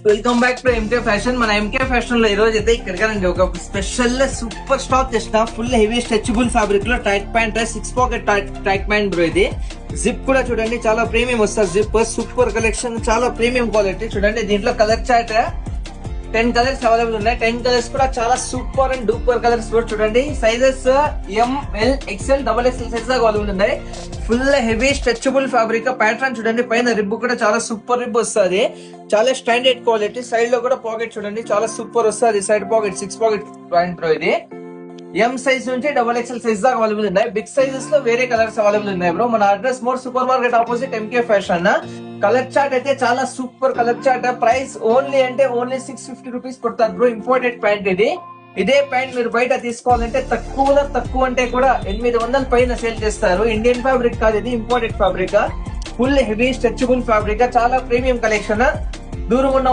Welcome back to MK fashion. మన MK fashion లో ఈ రోజు అయితే ఇక్కడికి ఒక స్పెషల్ సూపర్ స్టాక్ తెచ్చిన ఫుల్ హెవీ స్ట్రెచబుల్ ఫ్యాబ్రిక్ లో tight pant 6 pocket tight pant bro. ఇది జిప్ కూడా చూడండి చాలా ప్రీమియం వస్తుంది. జిప్ సూపర్ కలెక్షన్, చాలా ప్రీమియం క్వాలిటీ. చూడండి దీంట్లో కలర్ చార్ట్ 10 కలర్స్ అవైలబుల్ ఉన్నాయి. 10 కలర్స్ కూడా చాలా సూపర్ అండ్ డూపర్ కలర్స్ కూడా చూడండి. Sizes ML XL XXL size available ఉన్నాయి. Full heavy stretchable fabric. Pattern చూడండి, పైన రిబ్ కూడా చాలా సూపర్ రిబ్ వస్తుంది. చాలా స్టాండర్డ్ క్వాలిటీ. సైడ్ లో కూడా పాకెట్ చూడండి చాలా సూపర్ వస్తుంది. Side pocket 6 pocket pant bro. ఇది M సైజ్ నుంచి XXL సైజ్ దాకా అవైలబుల్ ఉన్నాయి. బిగ్ సైజెస్ లో వేరే కలర్స్ అవైలబుల్ ఉన్నాయి బ్రో. మన address More super market opposite MK fashion. Colour chart అయితే చాలా super colour chart. Price only 650 rupees పడుతుంది బ్రో. ఇంపోర్టెడ్ ప్యాంట్ ఇది. ఇదే ప్యాంట్ మీరు బయట తీసుకోవాలంటే తక్కువ అంటే కూడా 800 పైన సేల్ చేస్తారు. ఇండియన్ ఫ్యాబ్రిక్ కాదు, ఇది imported fabric. Full heavy stretchable fabric, చాలా ప్రీమియం కలెక్షన్. దూరం ఉన్న